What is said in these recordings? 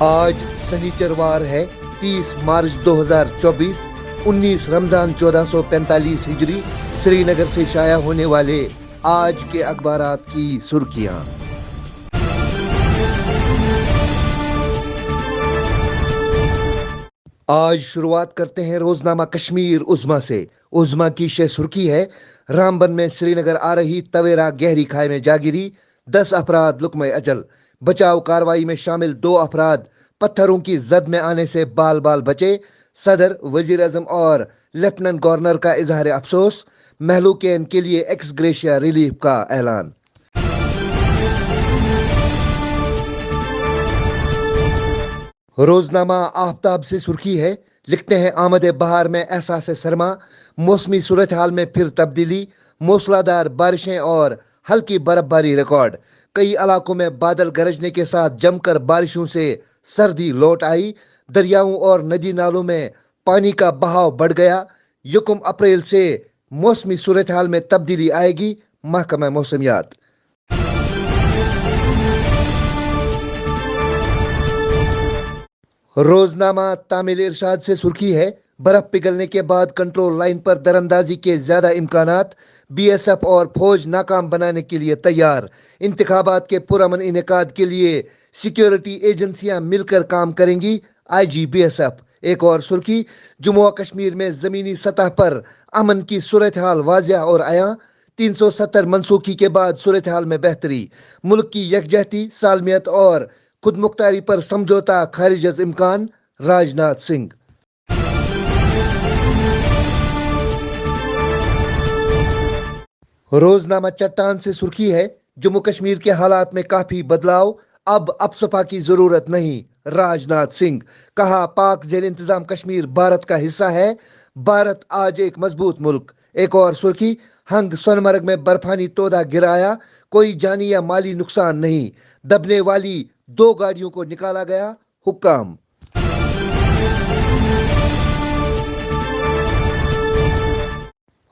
آج سنیچروار ہے 30 مارچ 2024، 19 رمضان 1445 ہجری۔ سری نگر سے شائع ہونے والے آج کے اخبارات کی سرخیاں۔ آج شروعات کرتے ہیں روزنامہ کشمیر عظمیٰ سے۔ عظمیٰ کی شہ سرخی ہے: رامبن میں سری نگر آ رہی تویرا گہری کھائی میں جا گری، 10 افراد لقمہ اجل۔ بچاؤ کارروائی میں شامل 2 افراد پتھروں کی زد میں آنے سے بال بال بچے۔ صدر، وزیر اعظم اور لیفٹیننٹ گورنر کا اظہار افسوس۔ مہلوکین کے لیے ایکس گریشیا ریلیف کا اعلان۔ روزنامہ آفتاب سے سرخی ہے، لکھتے ہیں آمد بہار میں احساس سرما، موسمی صورتحال میں پھر تبدیلی، موسلادھار بارشیں اور ہلکی برف باری ریکارڈ۔ کئی علاقوں میں بادل گرجنے کے ساتھ جم کر بارشوں سے سردی لوٹ آئی۔ دریاؤں اور ندی نالوں میں پانی کا بہاؤ بڑھ گیا۔ 1 اپریل سے موسمی صورتحال میں تبدیلی آئے گی، محکمہ موسمیات۔ روزنامہ تامل ارشاد سے سرخی ہے، برف پگھلنے کے بعد کنٹرول لائن پر دراندازی کے زیادہ امکانات، بی ایس ایف اور فوج ناکام بنانے کے لیے تیار۔ انتخابات کے پرامن انعقاد کے لیے سیکیورٹی ایجنسیاں مل کر کام کریں گی، آئی جی بی ایس ایف۔ ایک اور سرخی: جموں و کشمیر میں زمینی سطح پر امن کی صورتحال واضح اور عیاں، 370 منسوخی کے بعد صورتحال میں بہتری۔ ملک کی یکجہتی، سالمیت اور خود مختاری پر سمجھوتہ خارج از امکان، راج ناتھ سنگھ۔ روزنامہ چٹان سے سرخی ہے، جموں کشمیر کے حالات میں کافی بدلاؤ، اب افسپا کی ضرورت نہیں، راج ناتھ سنگھ۔ کہا پاک زیر انتظام کشمیر بھارت کا حصہ ہے، بھارت آج ایک مضبوط ملک۔ ایک اور سرخی: ہنگ سونمرگ میں برفانی تودہ گرایا، کوئی جانی یا مالی نقصان نہیں، دبنے والی 2 گاڑیوں کو نکالا گیا، حکام۔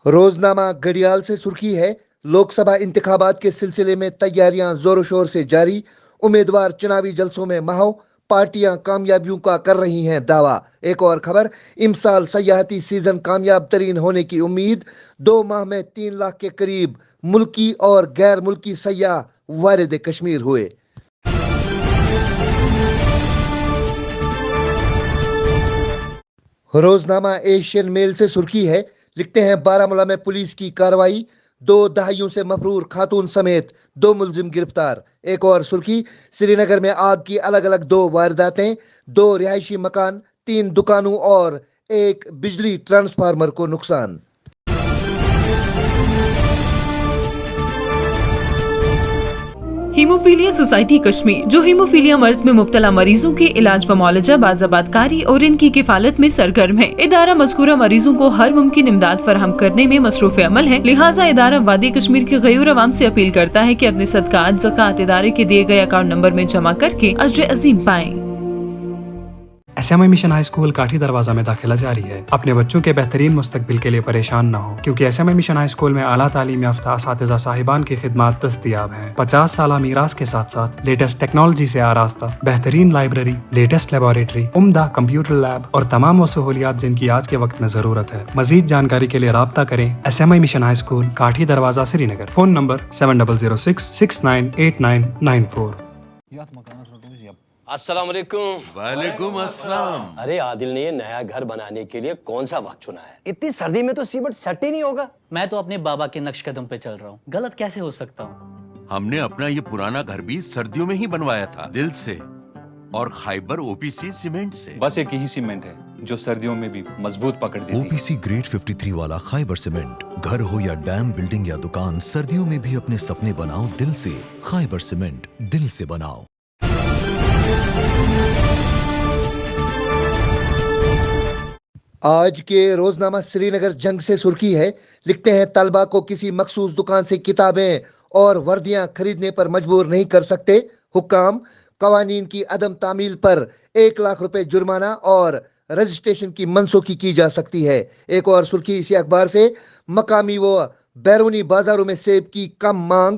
روزنامہ گھڑیال سے سرخی ہے، لوک سبھا انتخابات کے سلسلے میں تیاریاں زور و شور سے جاری، امیدوار چناوی جلسوں میں مہو، پارٹیاں کامیابیوں کا کر رہی ہیں دعویٰ۔ ایک اور خبر: امسال سیاحتی سیزن کامیاب ترین ہونے کی امید، 2 ماہ میں 3 لاکھ کے قریب ملکی اور غیر ملکی سیاح وارد کشمیر ہوئے۔ روزنامہ ایشین میل سے سرخی ہے، لکھتے ہیں بارہمولہ میں پولیس کی کارروائی، 2 دہائیوں سے مفرور خاتون سمیت 2 ملزم گرفتار۔ ایک اور سرخی: سری نگر میں آگ کی الگ الگ 2 وارداتیں، 2 رہائشی مکان، 3 دکانوں اور 1 بجلی ٹرانسفارمر کو نقصان۔ ہیموفیلیا سوسائٹی کشمیر، جو ہیموفیلیا مرض میں مبتلا مریضوں کے علاج و معالجہ، باضابطہ کاری اور ان کی کفالت میں سرگرم ہے۔ ادارہ مذکورہ مریضوں کو ہر ممکن امداد فراہم کرنے میں مصروف عمل ہے، لہٰذا ادارہ وادی کشمیر کے غیور عوام سے اپیل کرتا ہے کہ اپنے صدقات زکوٰۃ ادارے کے دیے گئے اکاؤنٹ نمبر میں جمع کر کے اجر عظیم پائیں۔ ایس ایم آئی مشن ہائی اسکول کاٹھی دروازہ میں داخلہ جاری ہے۔ اپنے بچوں کے بہترین مستقبل کے لیے پریشان نہ ہو، کیونکہ ایس ایم آئی مشن ہائی اسکول میں اعلیٰ تعلیم یافتہ اساتذہ صاحبان کی خدمات دستیاب ہیں۔ 50 سالہ میراث کے ساتھ ساتھ لیٹسٹ ٹیکنالوجی سے آراستہ بہترین لائبریری، لیٹسٹ لیبارٹری، عمدہ کمپیوٹر لیب اور تمام وہ سہولیات جن کی آج کے وقت میں ضرورت ہے۔ مزید جانکاری کے لیے رابطہ کریں ایس ایم آئی مشن ہائی اسکول کاٹھی دروازہ سری نگر۔ Phone number 7006698994۔ السلام علیکم۔ وعلیکم السلام۔ ارے عادل نے یہ نیا گھر بنانے کے لیے کون سا وقت چنا ہے؟ اتنی سردی میں تو سیمنٹ سیٹ ہی نہیں ہوگا۔ میں تو اپنے بابا کے نقش قدم پہ چل رہا ہوں، غلط کیسے ہو سکتا ہوں؟ ہم نے اپنا یہ پرانا گھر بھی سردیوں میں ہی بنوایا تھا، دل سے اور خیبر او پی سی سیمنٹ سے۔ بس ایک ہی سیمنٹ ہے جو سردیوں میں بھی مضبوط پکڑ دیتی ہے۔ او پی سی گریڈ 53 والا خیبر سیمنٹ، گھر ہو یا ڈیم، بلڈنگ یا دکان، سردیوں میں بھی اپنے سپنے بناؤ دل سے۔ خیبر سیمنٹ، دل سے بناؤ۔ آج کے روزنامہ سری نگر جنگ سے سرخی ہے، لکھتے ہیں طلبہ کو کسی مخصوص دکان سے کتابیں اور وردیاں خریدنے پر مجبور نہیں کر سکتے، حکام۔ قوانین کی عدم تعمیل پر 1 لاکھ روپے جرمانہ اور رجسٹریشن کی منسوخی کی جا سکتی ہے۔ ایک اور سرخی اسی اخبار سے: مقامی و بیرونی بازاروں میں سیب کی کم مانگ،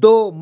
2